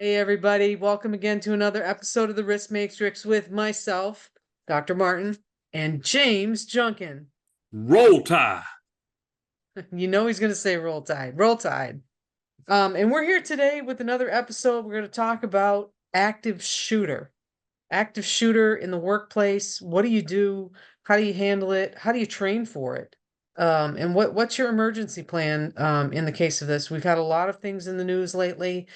Hey, everybody. Welcome again to another episode of the Risk Matrix with myself, Dr. Martin, and James Junkin. Roll Tide. You know he's going to say roll tide. Roll tide. And we're here today with another episode. We're going to talk about active shooter. Active shooter in the workplace. What do you do? How do you handle it? How do you train for it? And what's your emergency plan in the case of this? We've had a lot of things in the news lately.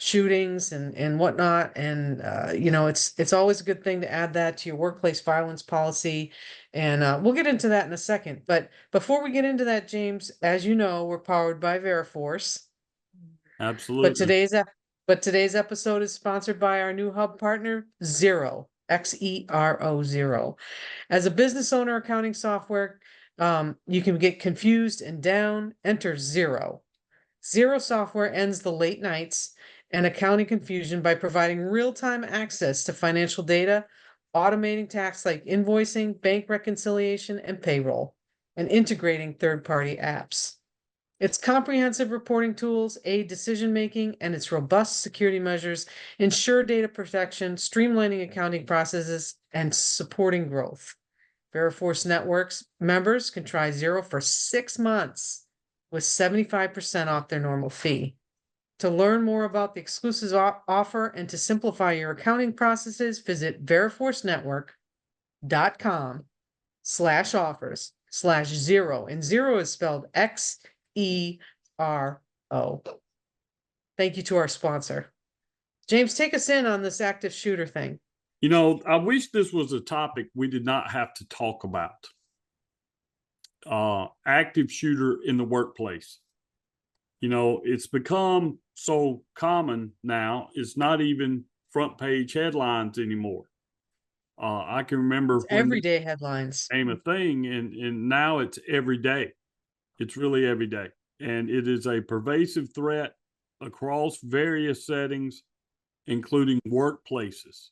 Shootings and whatnot. And it's always a good thing to add that to your workplace violence policy. And we'll get into that in a second. But before we get into that, James, as you know, we're powered by Veriforce. Absolutely. But today's episode is sponsored by our new hub partner, Xero, Xero. As a business owner accounting software, you can get confused and down. Enter Xero. Xero software ends the late nights and accounting confusion by providing real-time access to financial data, automating tasks like invoicing, bank reconciliation, and payroll, and integrating third-party apps. Its comprehensive reporting tools aid decision-making, and its robust security measures ensure data protection, streamlining accounting processes, and supporting growth. Veriforce Networks members can try Xero for 6 months with 75% off their normal fee. To learn more about the exclusive offer and to simplify your accounting processes, visit veriforceNetwork.com/offers/Xero. And Xero is spelled Xero. Thank you to our sponsor. James, take us in on this active shooter thing. You know, I wish this was a topic we did not have to talk about. Active shooter in the workplace. You know, it's become so common now, it's not even front page headlines anymore. I can remember it's everyday headlines became a thing, and now it's every day. It's really every day. And it is a pervasive threat across various settings, including workplaces.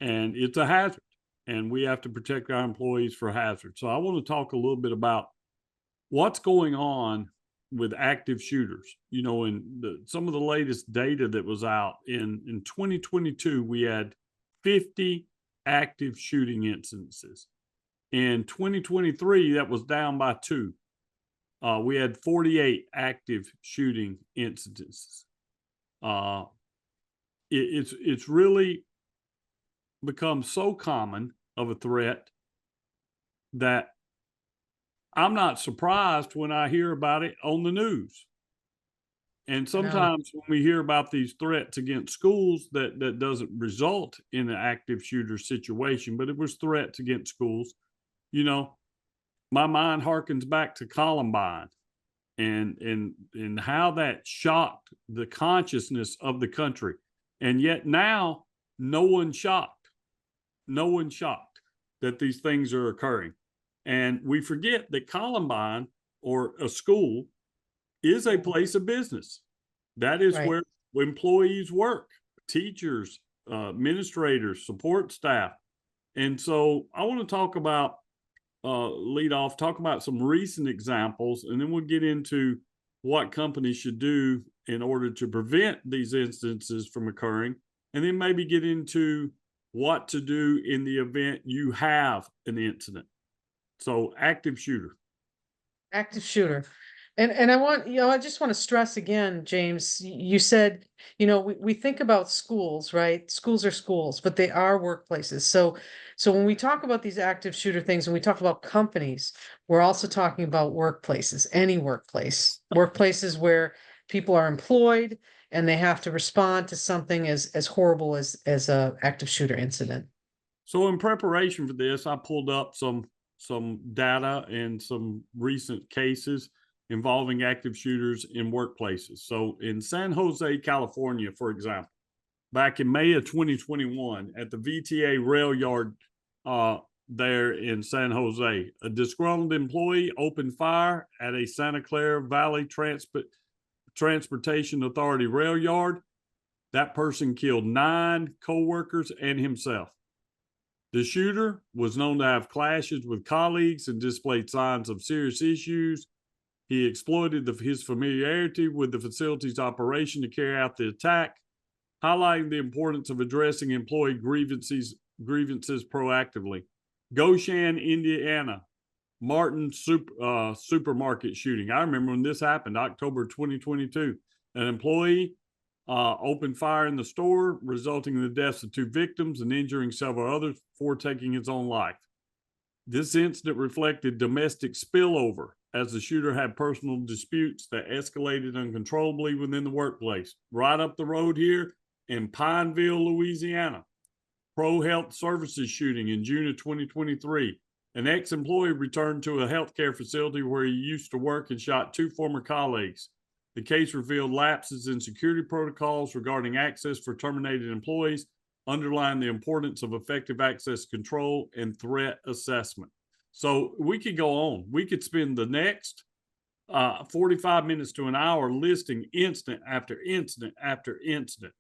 And it's a hazard, and we have to protect our employees for hazards. So I want to talk a little bit about what's going on with active shooters. You know, in some of the latest data that was out in 2022, we had 50 active shooting incidences. In 2023, that was down by 2. We had 48 active shooting incidences. It's really become so common of a threat that I'm not surprised when I hear about it on the news. And sometimes when we hear about these threats against schools, that doesn't result in an active shooter situation, but it was threats against schools. You know, my mind harkens back to Columbine and how that shocked the consciousness of the country. And yet now no one's shocked. No one's shocked that these things are occurring. And we forget that Columbine, or a school, is a place of business. That is where employees work, teachers, administrators, support staff. And so I want to talk about, talk about some recent examples, and then we'll get into what companies should do in order to prevent these instances from occurring, and then maybe get into what to do in the event you have an incident. So active shooter. Active shooter. And I want, I just want to stress again, James, you said, we think about schools, right? Schools are schools, but they are workplaces. So when we talk about these active shooter things, and we talk about companies, we're also talking about workplaces, any workplace, workplaces where people are employed and they have to respond to something as horrible as a active shooter incident. So in preparation for this, I pulled up some data and some recent cases involving active shooters in workplaces. So in San Jose, California, for example, back in May of 2021 at the VTA rail yard there in San Jose, a disgruntled employee opened fire at a Santa Clara Valley Transportation Authority rail yard. That person killed 9 coworkers and himself. The shooter was known to have clashes with colleagues and displayed signs of serious issues. He exploited his familiarity with the facility's operation to carry out the attack, highlighting the importance of addressing employee grievances proactively. Goshen, Indiana, Martin supermarket shooting. I remember when this happened, October 2022. An employee opened fire in the store, resulting in the deaths of 2 victims and injuring several others before taking his own life. This incident reflected domestic spillover as the shooter had personal disputes that escalated uncontrollably within the workplace. Right up the road here in Pineville, Louisiana, Pro Health Services shooting in June of 2023. An ex-employee returned to a healthcare facility where he used to work and shot 2 former colleagues. The case revealed lapses in security protocols regarding access for terminated employees, underlying the importance of effective access control and threat assessment. So we could go on. We could spend the next 45 minutes to an hour listing incident after incident after incident.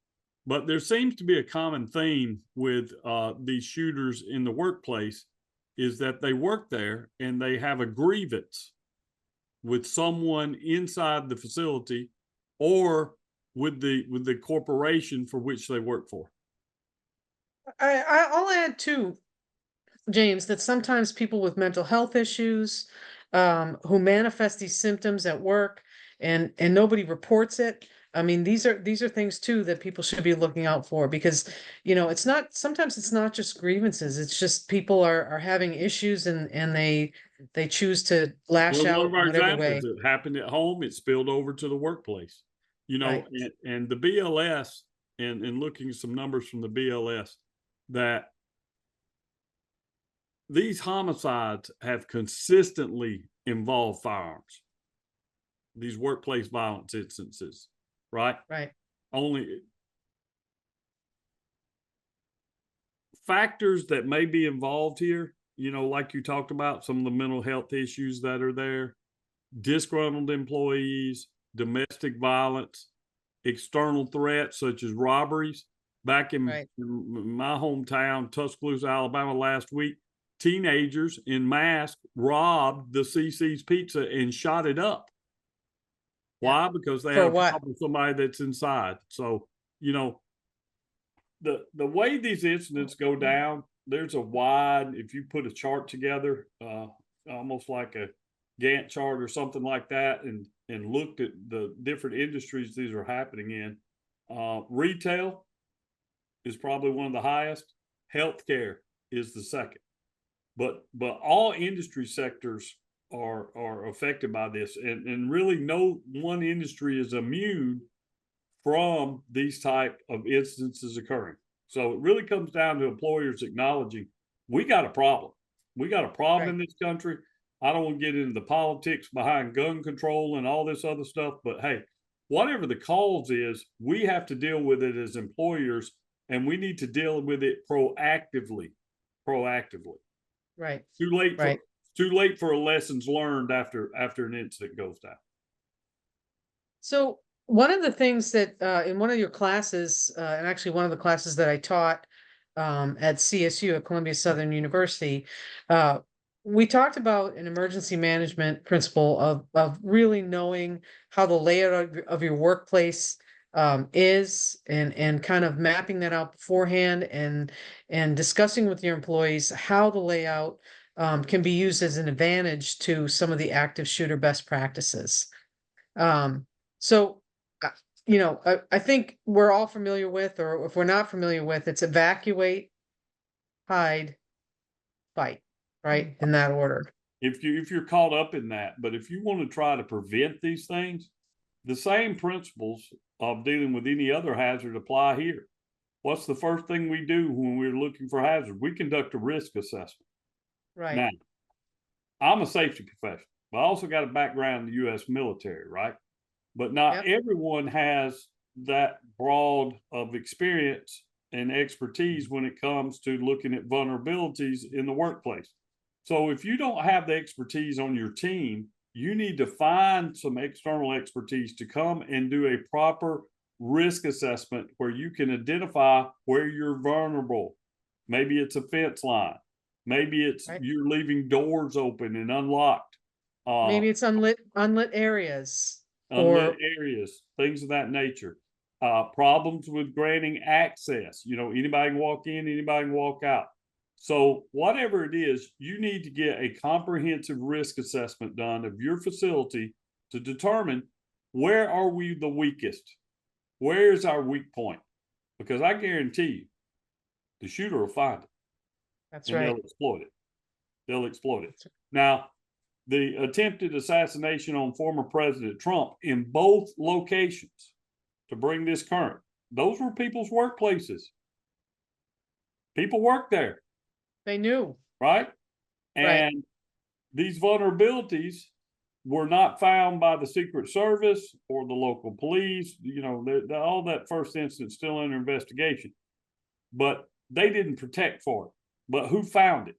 But there seems to be a common theme with these shooters in the workplace is that they work there and they have a grievance with someone inside the facility or with the corporation for which they work for. I'll add too, James, that sometimes people with mental health issues, who manifest these symptoms at work and nobody reports it. I mean, these are things too that people should be looking out for because, sometimes it's not just grievances. It's just people are having issues and they choose to lash Well, out one of our in whatever way. examples, it happened at home, it spilled over to the workplace. Right. And the BLS, and looking at some numbers from the BLS, that these homicides have consistently involved firearms. These workplace violence instances, right? Right. Only factors that may be involved here, like you talked about, some of the mental health issues that are there, disgruntled employees, domestic violence, external threats such as robberies. Back in my hometown, Tuscaloosa, Alabama, last week, teenagers in masks robbed the CC's Pizza and shot it up. Why? Because they had a problem with somebody that's inside. So, the way these incidents go down, there's a wide, if you put a chart together, almost like a Gantt chart or something like that, and looked at the different industries these are happening in, retail is probably one of the highest. Healthcare is the second. But all industry sectors are affected by this, and really no one industry is immune from these type of instances occurring. So it really comes down to employers acknowledging we got a problem. We got a problem in this country. I don't want to get into the politics behind gun control and all this other stuff, but hey, whatever the cause is, we have to deal with it as employers, and we need to deal with it proactively. Right. Too late for a lessons learned after an incident goes down. So one of the things that in one of your classes, and actually one of the classes that I taught at CSU at Columbia Southern University, we talked about an emergency management principle of really knowing how the layout of your workplace is and kind of mapping that out beforehand and discussing with your employees how the layout can be used as an advantage to some of the active shooter best practices. So, I think we're all familiar with, or if we're not familiar with, it's evacuate, hide, fight, right? In that order. If you're caught up in that, but if you want to try to prevent these things, the same principles of dealing with any other hazard apply here. What's the first thing we do when we're looking for hazard? We conduct a risk assessment. Right. Now, I'm a safety professional, but I also got a background in the U.S. military, right? But not everyone has that broad of experience and expertise when it comes to looking at vulnerabilities in the workplace. So if you don't have the expertise on your team, you need to find some external expertise to come and do a proper risk assessment where you can identify where you're vulnerable. Maybe it's a fence line. Maybe it's you're leaving doors open and unlocked. Maybe it's unlit areas Unlit or, areas, things of that nature. Problems with granting access. You know, anybody can walk in, anybody can walk out. So whatever it is, you need to get a comprehensive risk assessment done of your facility to determine where are we the weakest? Where is our weak point? Because I guarantee you, the shooter will find it that's and they'll right. exploit it. They'll exploit it. Now, the attempted assassination on former President Trump in both locations, to bring this current, those were people's workplaces. People work there, They knew, right? right, And these vulnerabilities were not found by the Secret Service or the local police. You know, all that first instance still under investigation, but they didn't protect for it. But who found it?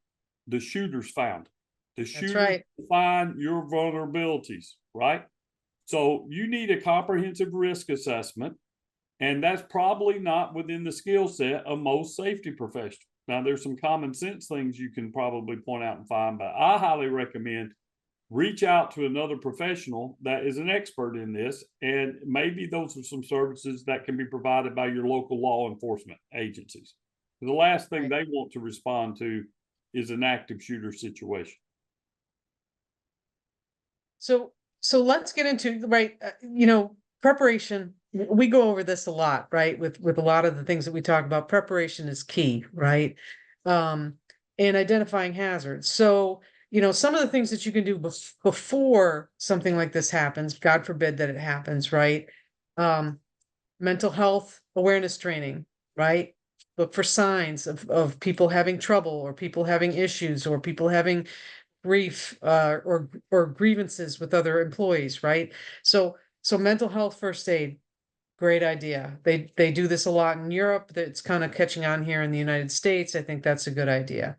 The shooters found it. The that's shooters right. find your vulnerabilities, right? So you need a comprehensive risk assessment, and that's probably not within the skill set of most safety professionals. Now, there's some common sense things you can probably point out and find, but I highly recommend reach out to another professional that is an expert in this, and maybe those are some services that can be provided by your local law enforcement agencies. The last thing Right. they want to respond to is an active shooter situation. So let's get into, right, preparation. We go over this a lot, right? With a lot of the things that we talk about, preparation is key, right? And identifying hazards. So, some of the things that you can do before something like this happens, God forbid that it happens, right? Mental health awareness training, right? Look for signs of people having trouble or people having issues or people having grief or grievances with other employees, right? So mental health first aid, great idea. They do this a lot in Europe. That's kind of catching on here in the United States. I think that's a good idea.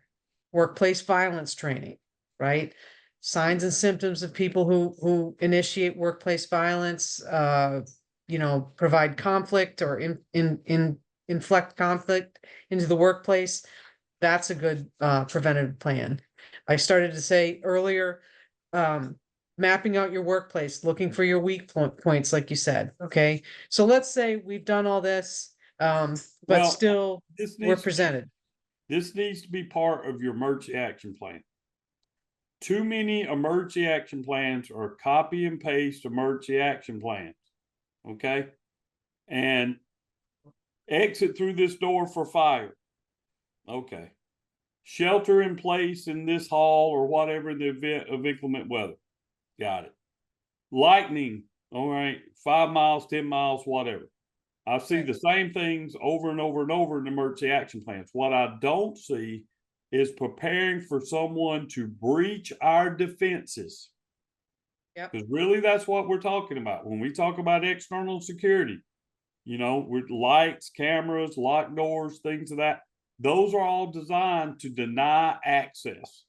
Workplace violence training, right? Signs and symptoms of people who initiate workplace violence, provide conflict or inflect conflict into the workplace. That's a good preventative plan. I started to say earlier, mapping out your workplace, looking for your weak points, like you said. Okay. So let's say we've done all this, but Well, still this we're needs presented. this needs to be part of your emergency action plan. Too many emergency action plans are copy and paste emergency action plans. Okay. And exit through this door for fire. Okay. Shelter in place in this hall or whatever in the event of inclement weather. Got it. Lightning. All right. 5 miles, 10 miles, whatever. I see Right. the same things over and over and over in emergency action plans. What I don't see is preparing for someone to breach our defenses. Yep. Because really, that's what we're talking about. When we talk about external security, with lights, cameras, locked doors, things of that, those are all designed to deny access.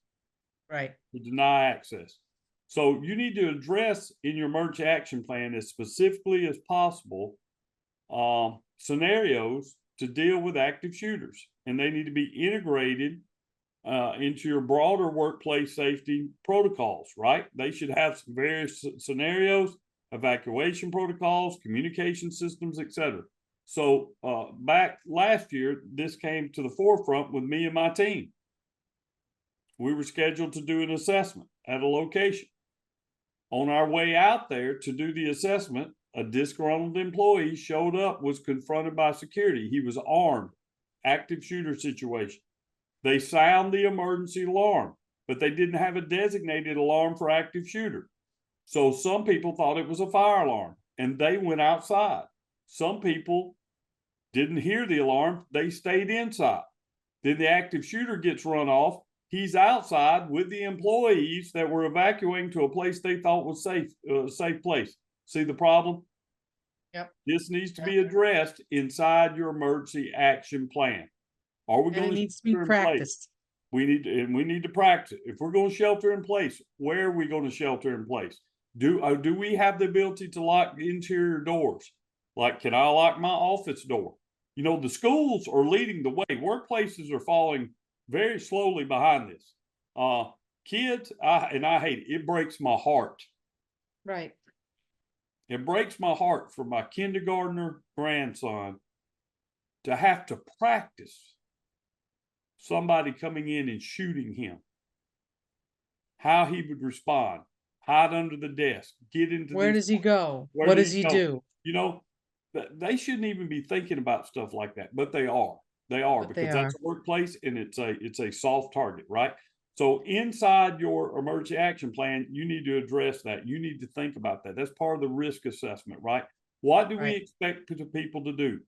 Right. To deny access. So you need to address in your emergency action plan as specifically as possible scenarios to deal with active shooters, and they need to be integrated into your broader workplace safety protocols, right? They should have some various scenarios, evacuation protocols, communication systems, etc. So back last year, this came to the forefront with me and my team. We were scheduled to do an assessment at a location. On our way out there to do the assessment, a disgruntled employee showed up, was confronted by security. He was armed, active shooter situation. They sound the emergency alarm, but they didn't have a designated alarm for active shooter. So some people thought it was a fire alarm and they went outside. Some people didn't hear the alarm, they stayed inside. Then the active shooter gets run off. He's outside with the employees that were evacuating to a place they thought was safe, safe place. See the problem? Yep. This needs to be addressed inside your emergency action plan. Are we And it going to needs to be shelter in place? practiced. We need to practice it. If we're going to shelter in place, where are we going to shelter in place? Do we have the ability to lock interior doors? Like, can I lock my office door? The schools are leading the way. Workplaces are following very slowly behind this. kids, I hate it. It breaks my heart. Right. It breaks my heart for my kindergartner grandson to have to practice somebody coming in and shooting him, how he would respond, hide under the desk, get into Where these. does he go? Where What do does you he go? do? You know, they shouldn't even be thinking about stuff like that, but they are. They are, But they because that's are. a workplace and it's a soft target, right? So inside your emergency action plan, you need to address that. You need to think about that. That's part of the risk assessment, right? What do we Right. expect people to do?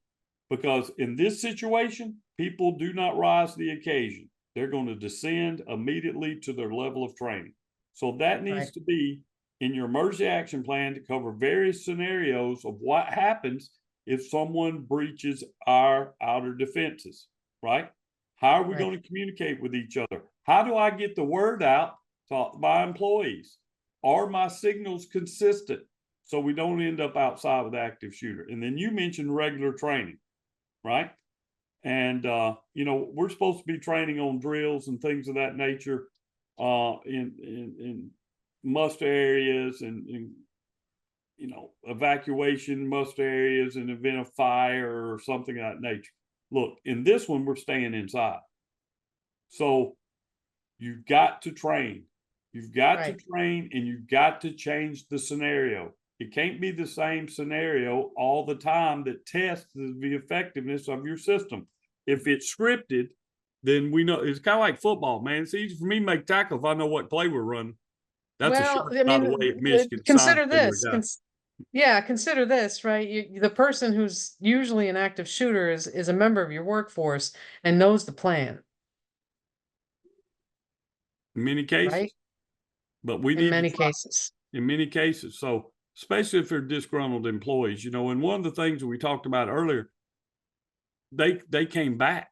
Because in this situation, people do not rise to the occasion. They're going to descend immediately to their level of training. So that needs Right. to be in your emergency action plan to cover various scenarios of what happens if someone breaches our outer defenses, right? How are we Right. going to communicate with each other? How do I get the word out to my employees? Are my signals consistent so we don't end up outside with active shooter? And then you mentioned regular training, right? And you know, we're supposed to be training on drills and things of that nature in must areas and you know, evacuation must areas in event of fire or something of that nature. Look, in this one, we're staying inside. So you've got to train. You've got to Right. train and you've got to change the scenario. It can't be the same scenario all the time that tests the effectiveness of your system. If it's scripted, then we know it's kind of like football, man. It's easy for me to make tackle if I know what play we're running. That's a Well, shot, I by the mean, way, at Michigan, signed consider to the this. guy. Yeah, consider this, right? The person who's usually an active shooter is a member of your workforce and knows the plan, In many cases, right? but we In need to many try cases. in many cases. So, especially if they're disgruntled employees, you know, and one of the things that we talked about earlier, they came back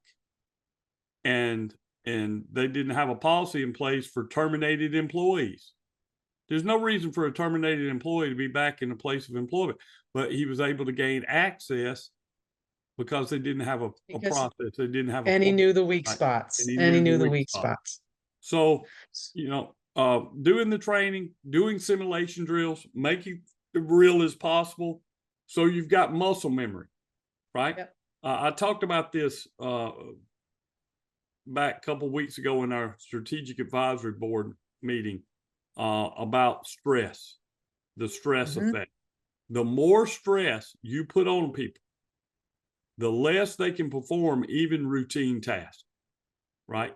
and they didn't have a policy in place for terminated employees. There's no reason for a terminated employee to be back in a place of employment, but he was able to gain access because they didn't have a Because process. They didn't have a and he plan, knew the weak right? spots. And he And he knew the knew the weak weak spot. spots. So, you know, doing the training, doing simulation drills, making it real as possible. So you've got muscle memory, right? Yep. I talked about this back a couple of weeks ago in our strategic advisory board meeting about stress, the stress Mhm. effect. The more stress you put on people, the less they can perform even routine tasks, right?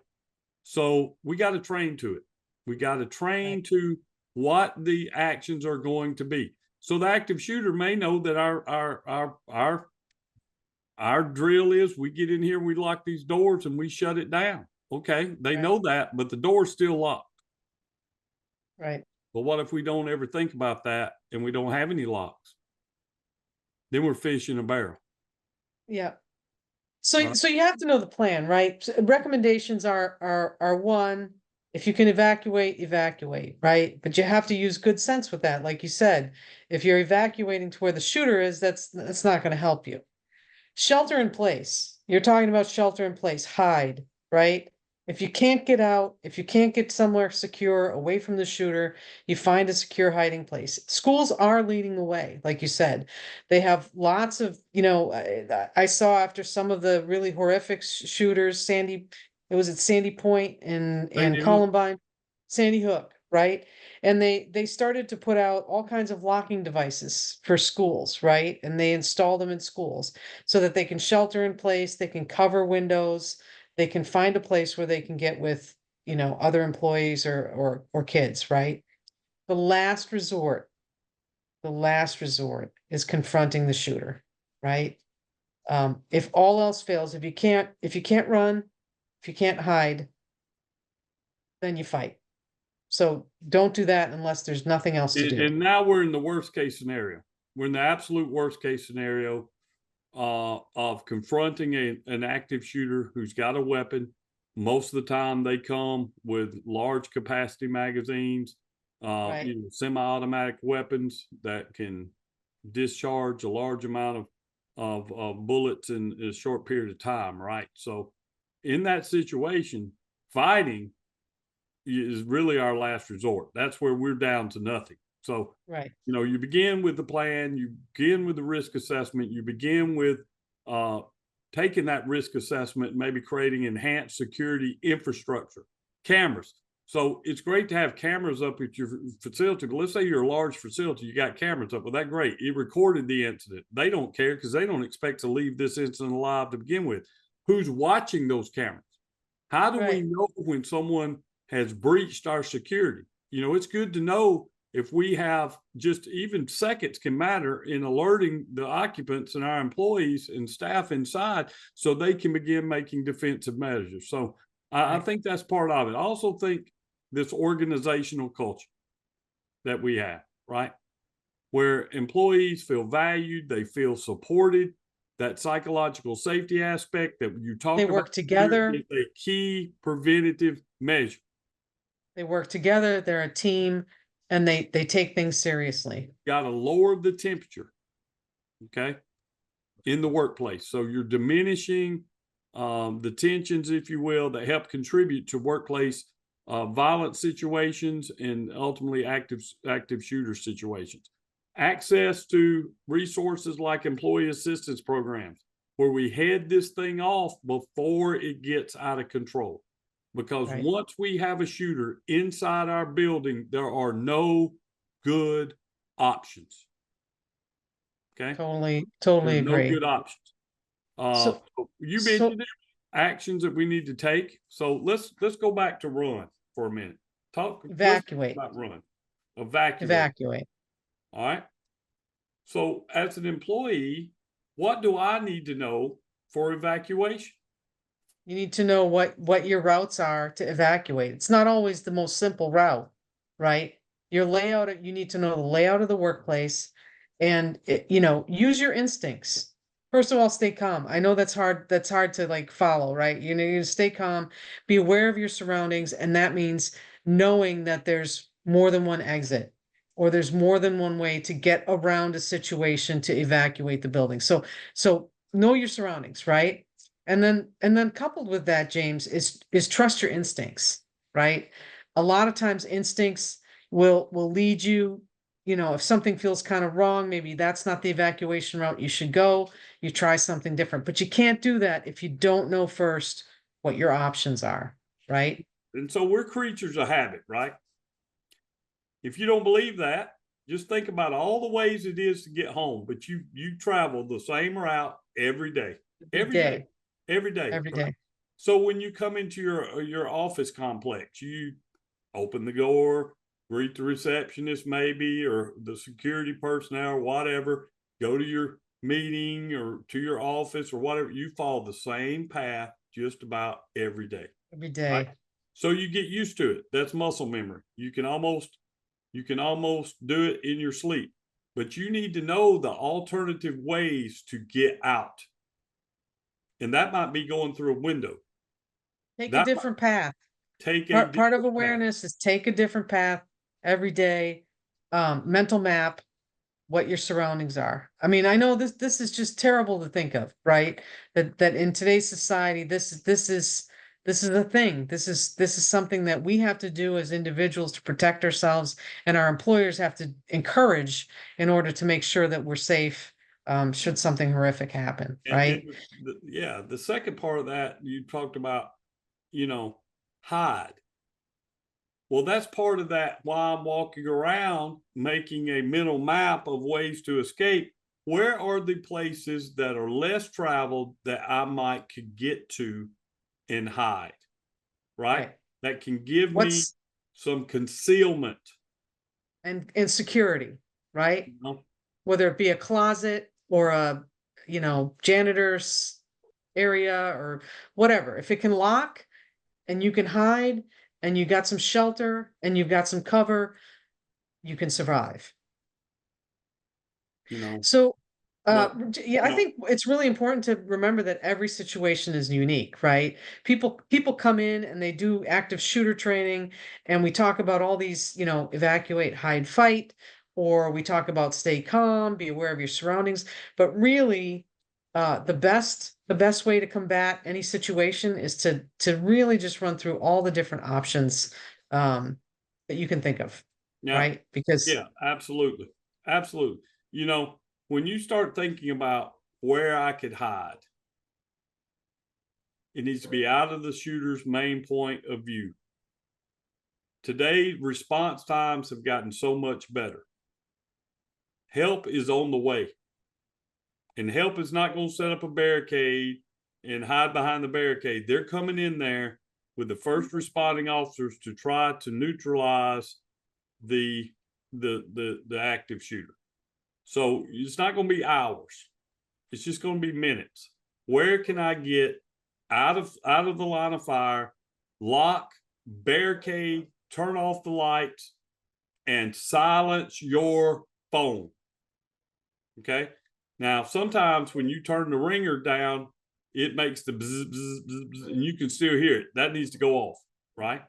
So we got to train to it. We got to train Right. to what the actions are going to be. So the active shooter may know that our drill is we get in here, we lock these doors and we shut it down. Okay, they Right. know that, but the door's still locked. Right. But what if we don't ever think about that and we don't have any locks? Then we're fish in a barrel. Yeah. So Right? so you have to know the plan, right? Recommendations are one, if you can evacuate, evacuate, right? But you have to use good sense with that. Like you said, if you're evacuating to where the shooter is, that's not going to help you. Shelter in place. You're talking about shelter in place, hide, right? If you can't get out, if you can't get somewhere secure away from the shooter, you find a secure hiding place. Schools are leading the way, like you said. They have lots of, I saw after some of the really horrific shooters, it was at Sandy Point and Sandy Hook. Columbine, Sandy Hook, right? And they started to put out all kinds of locking devices for schools, right? And they installed them in schools so that they can shelter in place, they can cover windows, they can find a place where they can get with, other employees or kids, right? The the last resort is confronting the shooter, right? If all else fails, if you can't run, if you can't hide, then you fight. So don't do that unless there's nothing else to do. And now we're in the worst case scenario. We're in the absolute worst case scenario of confronting an active shooter who's got a weapon. Most of the time, they come with large capacity magazines, Right. semi-automatic weapons that can discharge a large amount of bullets in a short period of time. Right. So, in that situation, fighting is really our last resort. That's where we're down to nothing. So, Right. you begin with the plan, you begin with the risk assessment, you begin with taking that risk assessment, maybe creating enhanced security infrastructure, cameras. So it's great to have cameras up at your facility, but let's say you're a large facility, you got cameras up. Well, that's great. It recorded the incident. They don't care because they don't expect to leave this incident alive to begin with. Who's watching those cameras? How do we Right. know when someone has breached our security? It's good to know if we have just even seconds can matter in alerting the occupants and our employees and staff inside so they can begin making defensive measures. So I think that's part of it. I also think this organizational culture that we have, right? Where employees feel valued, they feel supported. That psychological safety aspect that you talk They about work here together. is a key preventative measure. They work together. They're a team, and they take things seriously. Got to lower the temperature, okay, in the workplace. So you're diminishing the tensions, if you will, that help contribute to workplace violent situations and ultimately active shooter situations. Access to resources like employee assistance programs, where we head this thing off before it gets out of control. Because Right. once we have a shooter inside our building, there are no good options. Okay. Totally There's no agree. good options. So, You so mentioned it, actions that we need to take. So let's go back to run for a minute. Let's talk evacuate, about run. Evacuate. evacuate. All right. So as an employee, what do I need to know for evacuation? You need to know what your routes are to evacuate. It's not always the most simple route, right? Your layout, you need to know the layout of the workplace, and use your instincts. First of all, stay calm. I know that's hard. That's hard to like follow, right? You stay calm, be aware of your surroundings, and that means knowing that there's more than one exit or there's more than one way to get around a situation to evacuate the building. So know your surroundings, right? And then coupled with that, James, is trust your instincts, right? A lot of times instincts will lead you, if something feels kind of wrong, maybe that's not the evacuation route you should go, you try something different. But you can't do that if you don't know first what your options are, right? And so we're creatures of habit, right? If you don't believe that, just think about all the ways it is to get home, but you travel the same route every day. Every day, Every day. every Right? day. So when you come into your office complex, you open the door, greet the receptionist maybe, or the security personnel, or whatever, go to your meeting or to your office or whatever. You follow the same path just about every day. Every Right? day. So you get used to it. That's muscle memory. You can almost do it in your sleep, but you need to know the alternative ways to get out. And that might be going through a window. Take a That different path. take a Part of different path. awareness is take a different path every day. Mental map what your surroundings are. I mean, I know this is just terrible to think of, right? That in today's society, this is a thing. This is something that we have to do as individuals to protect ourselves, and our employers have to encourage in order to make sure that we're safe, should something horrific happen, And right? the second part of that you talked about, hide. Well, that's part of that while I'm walking around making a mental map of ways to escape. Where are the places that are less traveled that I might could get to and hide? Right? Right. That can give me What's some concealment. and security, right? You know? Whether it be a closet or a, janitor's area or whatever. If it can lock and you can hide and you got some shelter and you've got some cover, you can survive. You know, So, but yeah, I you know, think it's really important to remember that every situation is unique, right? People come in and they do active shooter training, and we talk about all these, evacuate, hide, fight, or we talk about stay calm, be aware of your surroundings. But really, the best way to combat any situation is to really just run through all the different options that you can think of, Yeah. right? Because Yeah, absolutely. Absolutely. You know, when you start thinking about where I could hide, it needs to be out of the shooter's main point of view. Today, response times have gotten so much better. Help is on the way. And help is not going to set up a barricade and hide behind the barricade. They're coming in there with the first responding officers to try to neutralize the active shooter. So it's not going to be hours. It's just going to be minutes. Where can I get out of the line of fire, lock, barricade, turn off the lights, and silence your phone? Okay. Now, sometimes when you turn the ringer down, it makes the bzz, bzz, bzz, bzz, and you can still hear it. That needs to go off, right?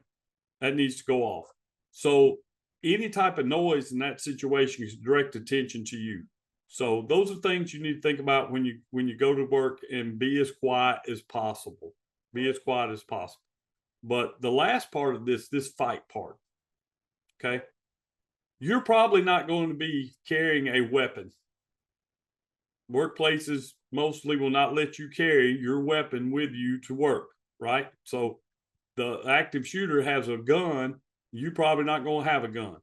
That needs to go off. So any type of noise in that situation is direct attention to you. So those are things you need to think about when you go to work, and be as quiet as possible. Be as quiet as possible. But the last part of this fight part, okay? You're probably not going to be carrying a weapon. Workplaces mostly will not let you carry your weapon with you to work, right? So the active shooter has a gun. You're probably not going to have a gun.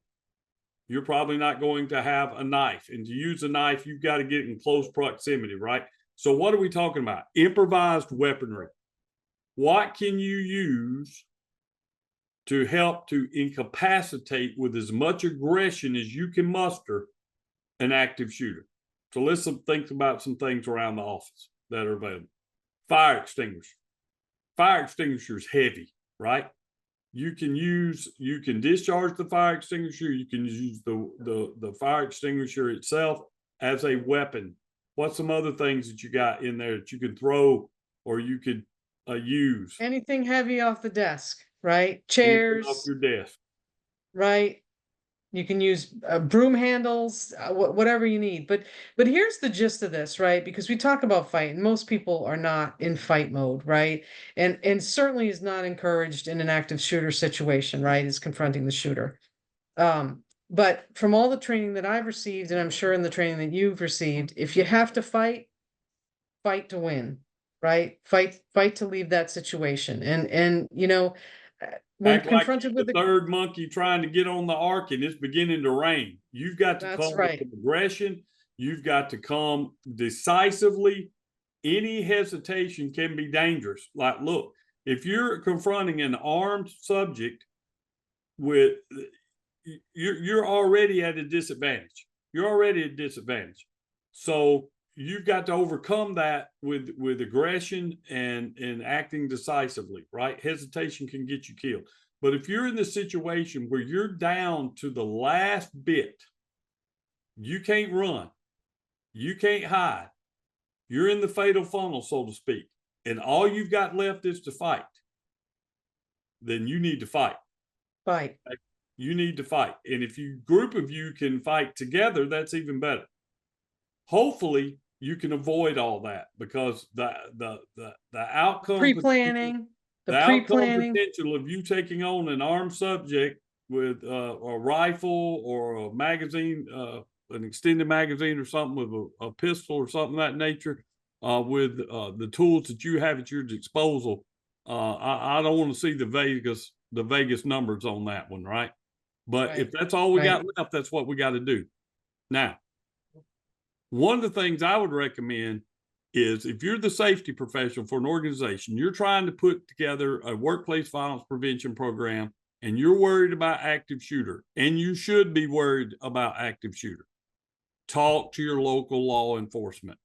You're probably not going to have a knife. And to use a knife, you've got to get in close proximity, right? So what are we talking about? Improvised weaponry. What can you use to help to incapacitate with as much aggression as you can muster an active shooter? So let's think about some things around the office that are available. Fire extinguisher. Fire extinguisher is heavy, right? You can discharge the fire extinguisher. You can use the fire extinguisher itself as a weapon. What's some other things that you got in there that you could throw or you could use? anything heavy off the desk, right? Anything off Chairs, your desk. right? You can use broom handles, whatever you need. But here's the gist of this, right? Because we talk about fight, and most people are not in fight mode, right? And certainly is not encouraged in an active shooter situation, right? Is confronting the shooter. But from all the training that I've received, and I'm sure in the training that you've received, if you have to fight, fight to win, right? Fight to leave that situation. And when Act like confronted you're with the third monkey trying to get on the ark and it's beginning to rain. You've got to that's come right. with aggression. You've got to come decisively. Any hesitation can be dangerous. Like, look, if you're confronting an armed subject with, you're already at a disadvantage. You're already at a disadvantage. So you've got to overcome that with aggression and acting decisively, right? Hesitation can get you killed. But if you're in the situation where you're down to the last bit, you can't run, you can't hide, you're in the fatal funnel, so to speak, and all you've got left is to fight, then you need to fight. Fight. You need to fight. And if you group of you can fight together, that's even better. Hopefully you can avoid all that, because the outcome Pre-planning, the outcome potential of you taking on an armed subject with a rifle or a magazine, an extended magazine or something, with a pistol or something of that nature, with the tools that you have at your disposal. I don't want to see the Vegas numbers on that one, right? But if that's all we got left, that's what we got to do. Now, one of the things I would recommend is, if you're the safety professional for an organization, you're trying to put together a workplace violence prevention program, and you're worried about active shooter, and you should be worried about active shooter, talk to your local law enforcement.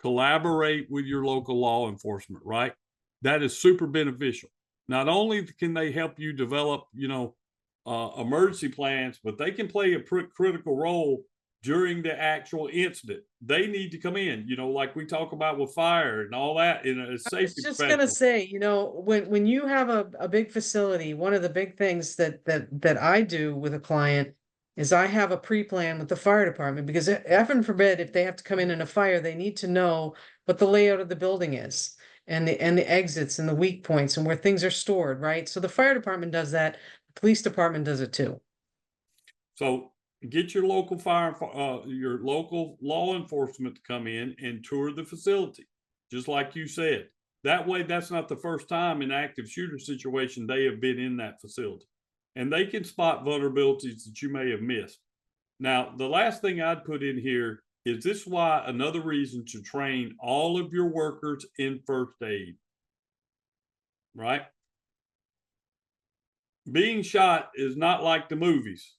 Collaborate with your local law enforcement, right? That is super beneficial. Not only can they help you develop, emergency plans, but they can play a critical role during the actual incident. They need to come in, like we talk about with fire and all that in a safety. I was just gonna say, when you have a big facility, one of the big things that I do with a client is I have a pre-plan with the fire department, because heaven forbid, if they have to come in a fire, they need to know what the layout of the building is, and the exits and the weak points and where things are stored, right? So the fire department does that. police department does it too. So get your local your local law enforcement to come in and tour the facility, just like you said. That way, that's not the first time in active shooter situation they have been in that facility, and they can spot vulnerabilities that you may have missed. Now, the last thing I'd put in here is this why another reason to train all of your workers in first aid, right? Being shot is not like the movies.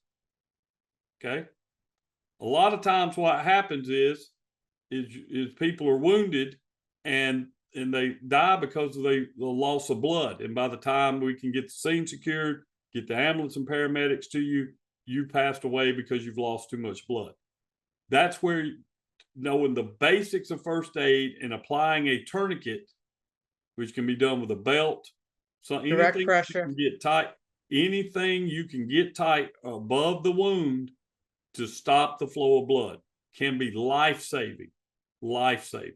Okay. A lot of times what happens is people are wounded and they die because of the loss of blood. And by the time we can get the scene secured, get the ambulance and paramedics to you, you passed away because you've lost too much blood. That's where knowing the basics of first aid and applying a tourniquet, which can be done with a belt, so Direct anything pressure. you can get tight, anything you can get tight above the wound to stop the flow of blood can be life-saving, life-saving.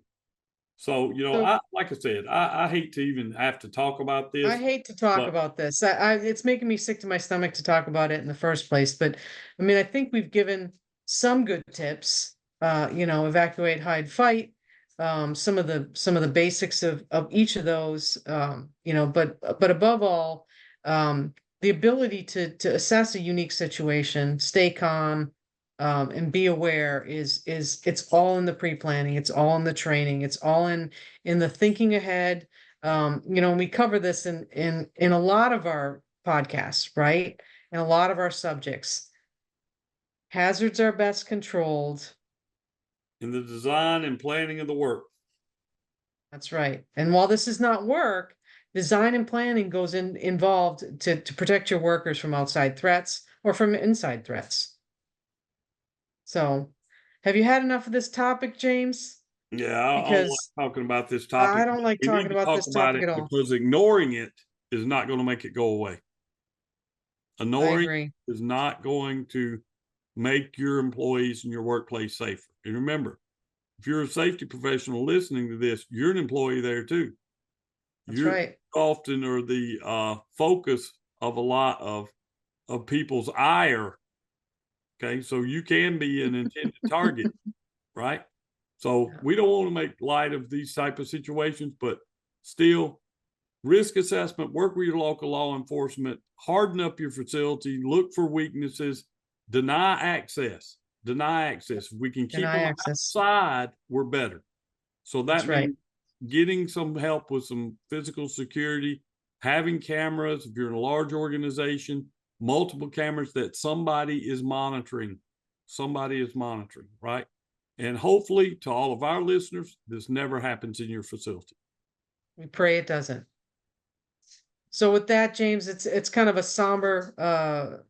So, you know, like I said, I hate to even have to talk about this. I hate to talk about this. It's making me sick to my stomach to talk about it in the first place. But I mean, I think we've given some good tips. You know, evacuate, hide, fight. Some of the basics of each of those. You know, but above all, the ability to assess a unique situation, stay calm, and be aware is it's all in the pre-planning. It's all in the training. It's all in the thinking ahead. You know, and we cover this in a lot of our podcasts, right? And a lot of our subjects. Hazards are best controlled. In the design and planning of the work. That's right. And while this is not work, design and planning goes involved to protect your workers from outside threats or from inside threats. So, have you had enough of this topic, James? Yeah, I don't Because like talking about this topic. I don't like We talking need to about talk this about topic it at all. because ignoring it is not going to make it go away. I Ignoring agree. is not going to make your employees and your workplace safer. And remember, if you're a safety professional listening to this, you're an employee there too. That's You right. often are the focus of a lot of people's ire. Okay, so you can be an intended target, right? So we don't want to make light of these type of situations, but still, risk assessment, work with your local law enforcement, harden up your facility, look for weaknesses, deny access. Deny access. If we can keep Deny them access. outside, we're better. So That's that right. means getting some help with some physical security, having cameras, if you're in a large organization, multiple cameras that somebody is monitoring. Somebody is monitoring, right? And hopefully, to all of our listeners, this never happens in your facility. We pray it doesn't. So with that, James, it's kind of a somber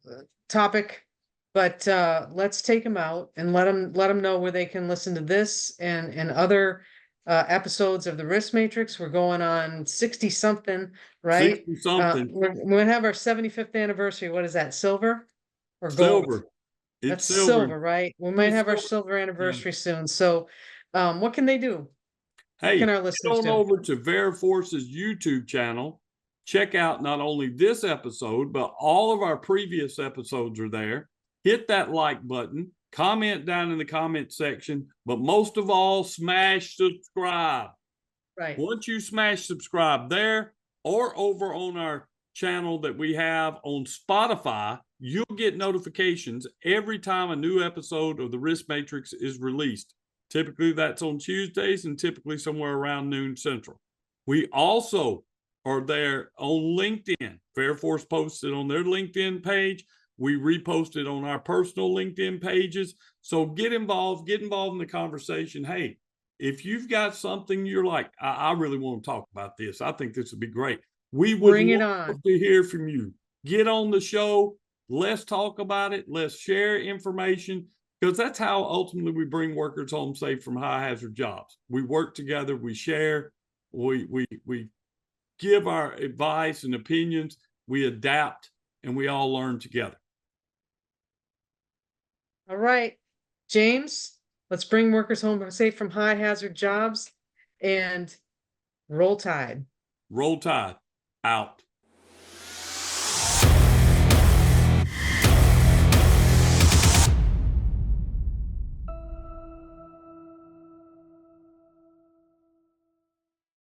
topic, but let's take them out and let them know where they can listen to this and other episodes of the Risk Matrix. We're going on 60 something, right? 60 something. We're gonna have our 75th anniversary. What is that? Silver or gold? Silver. That's It's silver. silver, right? We might It's have our silver. silver anniversary soon. So what can they do? What Hey, can our get listeners on do? over to Veriforce's YouTube channel. Check out not only this episode, but all of our previous episodes are there. Hit that like button, comment down in the comment section, but most of all, smash subscribe. Right. Once you smash subscribe there or over on our channel that we have on Spotify, you'll get notifications every time a new episode of the Risk Matrix is released. Typically, that's on Tuesdays and typically somewhere around noon Central. We also are there on LinkedIn. Veriforce posted on their LinkedIn page. We reposted on our personal LinkedIn pages. So get involved in the conversation. Hey, if you've got something you're like, I really want to talk about this. I think this would be great. We would Bring it love on. to hear from you. Get on the show. Let's talk about it. Let's share information because that's how ultimately we bring workers home safe from high hazard jobs. We work together. We share. We give our advice and opinions. We adapt and we all learn together. All right, James, let's bring workers home safe from high hazard jobs and roll tide. Roll Tide out.